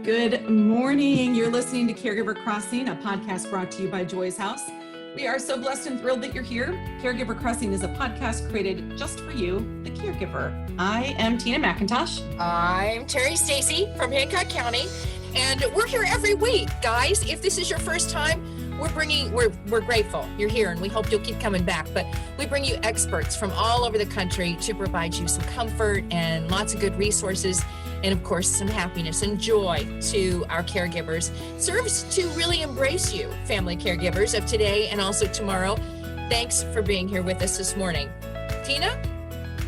Good morning. You're listening to Caregiver Crossing, a podcast brought to you by Joy's House. We are so blessed and thrilled that you're here. Caregiver Crossing is a podcast created just for you, the caregiver. I am Tina McIntosh. I'm Terry Stacy from Hancock County, and we're here every week, guys. If this is your first time, we're grateful you're here, and we hope you'll keep coming back. But we bring you experts from all over the country to provide you some comfort and lots of good resources, and of course some happiness and joy to our caregivers. Serves to really embrace you, family caregivers of today and also tomorrow. Thanks for being here with us this morning. Tina?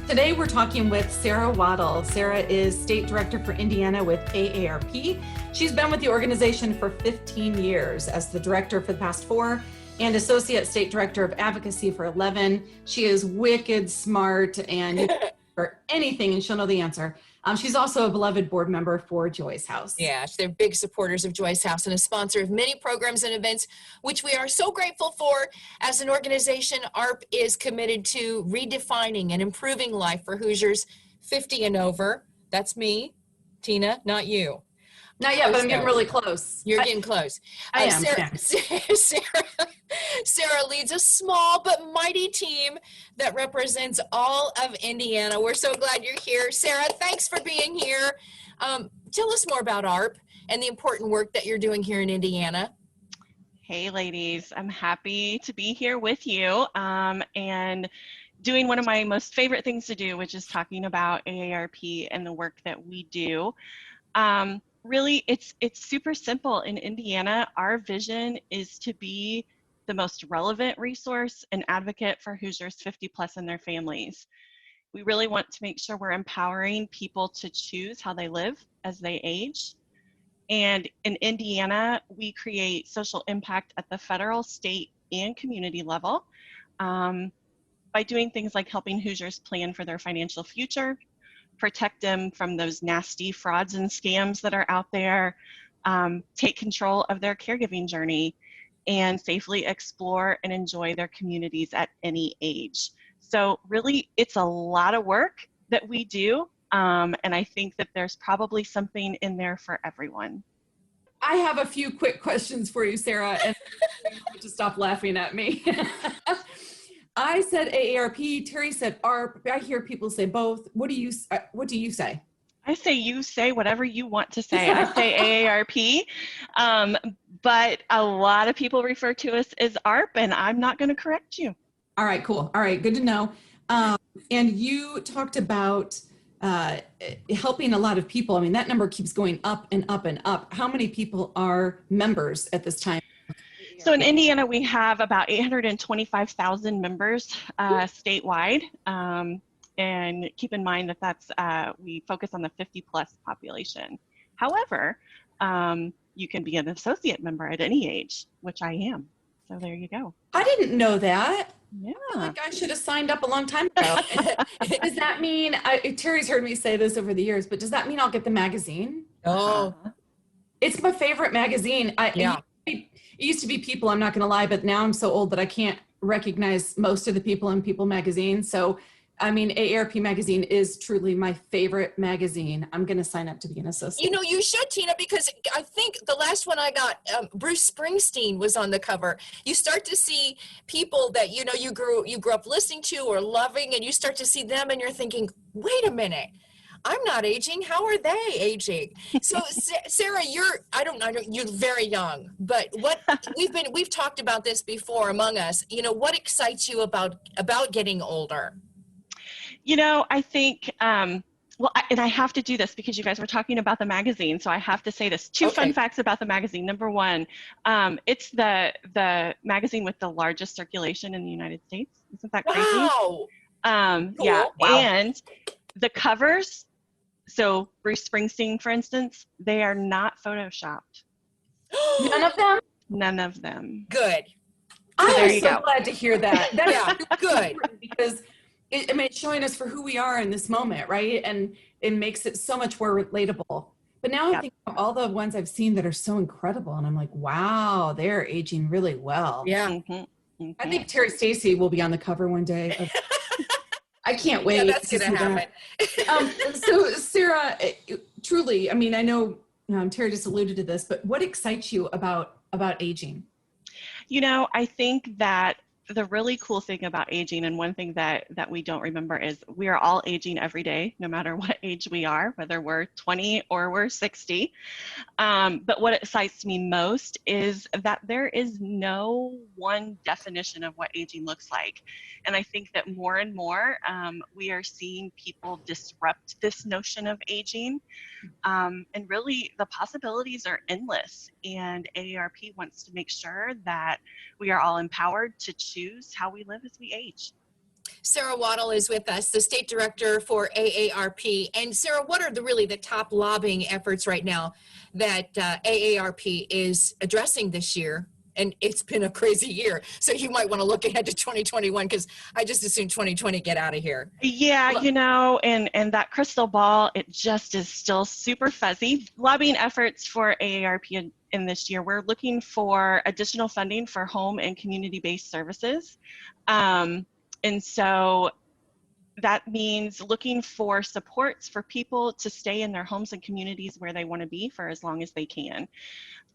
Today we're talking with Sarah Waddle. Sarah is State Director for Indiana with AARP. She's been with the organization for 15 years as the director for the past 4 and Associate State Director of Advocacy for 11. She is wicked smart and you can ask her anything and she'll know the answer. She's also a beloved board member for Joy's House. Yeah, they're big supporters of Joy's House and a sponsor of many programs and events, which we are so grateful for. As an organization, AARP is committed to redefining and improving life for Hoosiers 50 and over. That's me, Tina, not you. Not yet, but I'm getting really close. You're getting close. I am. Sarah leads a small but mighty team that represents all of Indiana. We're so glad you're here. Sarah, thanks for being here. Tell us more about AARP and the important work that you're doing here in Indiana. Hey, ladies. I'm happy to be here with you and doing one of my most favorite things to do, which is talking about AARP and the work that we do. Really, it's super simple. In Indiana, our vision is to be the most relevant resource and advocate for Hoosiers 50 plus and their families. We really want to make sure we're empowering people to choose how they live as they age. And in Indiana, we create social impact at the federal, state, and community level by doing things like helping Hoosiers plan for their financial future, protect them from those nasty frauds and scams that are out there, take control of their caregiving journey, and safely explore and enjoy their communities at any age. So really, it's a lot of work that we do, and I think that there's probably something in there for everyone. I have a few quick questions for you, Sarah, and to stop laughing at me. I said AARP, Terry said AARP. I hear people say both. What do you say? I say you say whatever you want to say. I say AARP, but a lot of people refer to us as AARP, and I'm not going to correct you. All right, cool. All right, good to know. And you talked about helping a lot of people. I mean, that number keeps going up and up and up. How many people are members at this time? So in Indiana, we have about 825,000 members statewide. And keep in mind that that's, we focus on the 50 plus population. However, you can be an associate member at any age, which I am. So there you go. I didn't know that. Yeah. I feel like I should have signed up a long time ago. Does that mean, Terry's heard me say this over the years, but does that mean I'll get the magazine? Oh. It's my favorite magazine. It used to be People, I'm not going to lie, but now I'm so old that I can't recognize most of the people in People magazine. So, I mean, AARP magazine is truly my favorite magazine. I'm going to sign up to be an associate. You know, you should, Tina, because I think the last one I got, Bruce Springsteen was on the cover. You start to see people that, you know, you grew up listening to or loving, and you start to see them and you're thinking, wait a minute. I'm not aging. How are they aging? So Sarah, you're very young, but we've talked about this before among us. You know, what excites you about getting older? You know, I think, and I have to do this because you guys were talking about the magazine. So I have to say this. Two fun facts about the magazine. Number one, it's the magazine with the largest circulation in the United States. Isn't that crazy? Wow. Cool. Yeah. Wow. And the covers, so Bruce Springsteen, for instance, they are not photoshopped. None of them? None of them. Good. I am so glad to hear that. That's good. Because it's showing us for who we are in this moment, right? And it makes it so much more relatable. But now I think of all the ones I've seen that are so incredible, and I'm like, wow, they're aging really well. Yeah. Mm-hmm. Mm-hmm. I think Terry Stacy will be on the cover one day. I can't wait. Yeah, that's going to happen. So Sarah, truly, I mean, I know Terry just alluded to this, but what excites you about aging? I think that the really cool thing about aging, and one thing that we don't remember, is we are all aging every day, no matter what age we are, whether we're 20 or we're 60. But what excites me most is that there is no one definition of what aging looks like. And I think that more and more we are seeing people disrupt this notion of aging. And really, the possibilities are endless. And AARP wants to make sure that we are all empowered to choose how we live as we age. Sarah Waddle is with us, the state director for AARP. And Sarah, what are the top lobbying efforts right now that AARP is addressing this year? And it's been a crazy year, so you might want to look ahead to 2021, because I just assume 2020 get out of here. Yeah, and that crystal ball, it just is still super fuzzy. Lobbying efforts for AARP in this year, we're looking for additional funding for home and community-based services. And so that means looking for supports for people to stay in their homes and communities where they want to be for as long as they can.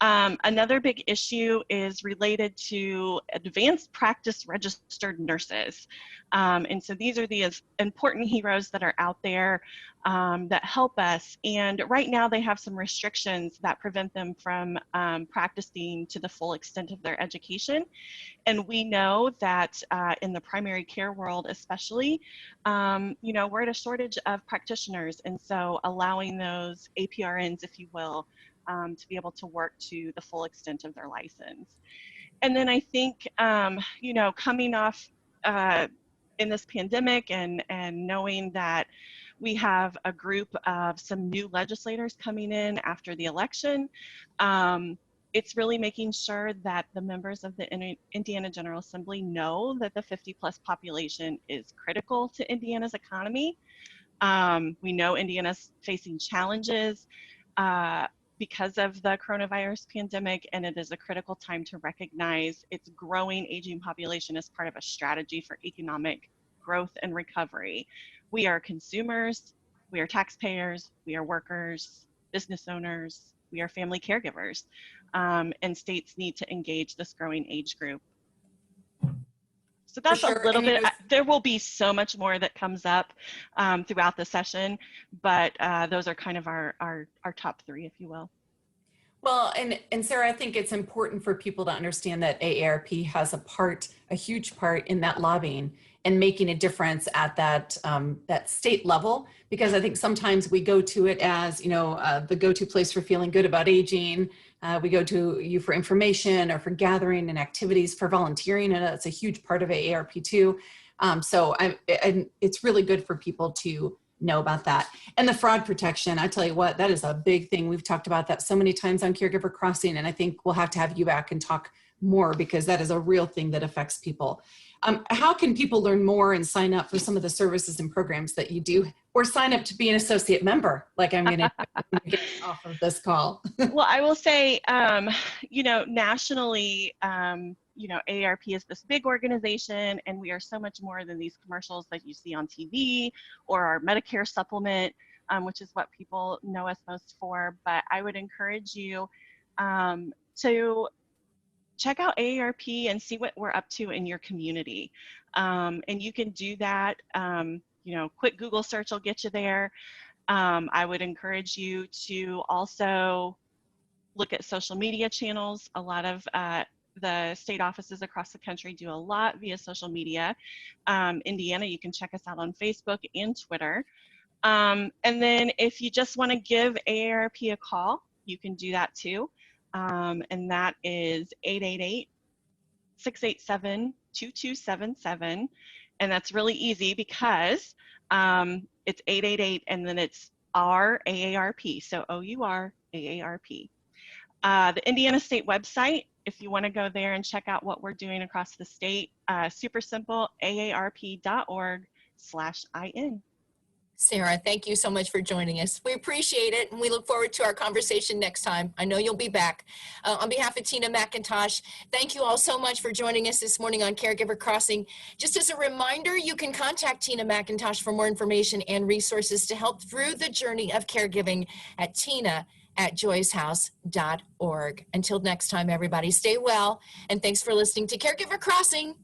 Another big issue is related to advanced practice registered nurses. And so these are the important heroes that are out there that help us. And right now they have some restrictions that prevent them from practicing to the full extent of their education. And we know that in the primary care world especially, we're at a shortage of practitioners. And so allowing those APRNs, if you will, to be able to work to the full extent of their license. And then I think, coming off in this pandemic and knowing that we have a group of some new legislators coming in after the election, it's really making sure that the members of the Indiana General Assembly know that the 50+ population is critical to Indiana's economy. We know Indiana's facing challenges because of the coronavirus pandemic, and it is a critical time to recognize its growing aging population as part of a strategy for economic growth and recovery. We are consumers, we are taxpayers, we are workers, business owners, we are family caregivers, and states need to engage this growing age group. So that's a little bit, there will be so much more that comes up throughout the session, but those are kind of our top three, if you will. Well, and Sarah, I think it's important for people to understand that AARP has a huge part in that lobbying and making a difference at that state level, because I think sometimes we go to it as, the go-to place for feeling good about aging. We go to you for information or for gathering and activities, for volunteering, and that's a huge part of AARP too. So it's really good for people to know about that. And the fraud protection, I tell you what, that is a big thing. We've talked about that so many times on Caregiver Crossing, and I think we'll have to have you back and talk more, because that is a real thing that affects people. How can people learn more and sign up for some of the services and programs that you do, or sign up to be an associate member, like I'm going to get off of this call? Well, I will say, nationally, AARP is this big organization, and we are so much more than these commercials that you see on TV or our Medicare supplement, which is what people know us most for. But I would encourage you to check out AARP and see what we're up to in your community. And you can do that, quick Google search will get you there. I would encourage you to also look at social media channels. A lot of the state offices across the country do a lot via social media. Indiana, you can check us out on Facebook and Twitter. And then if you just want to give AARP a call, you can do that too. And that is 888-687-2277. And that's really easy because it's 888 and then it's AARP, so OUR AARP. The Indiana State website, if you want to go there and check out what we're doing across the state, super simple, aarp.org/in. Sarah, thank you so much for joining us. We appreciate it, and we look forward to our conversation next time. I know you'll be back. On behalf of Tina McIntosh, thank you all so much for joining us this morning on Caregiver Crossing. Just as a reminder, you can contact Tina McIntosh for more information and resources to help through the journey of caregiving at tina@aarp.org. at joyshouse.org. Until next time, everybody, stay well. And thanks for listening to Caregiver Crossing.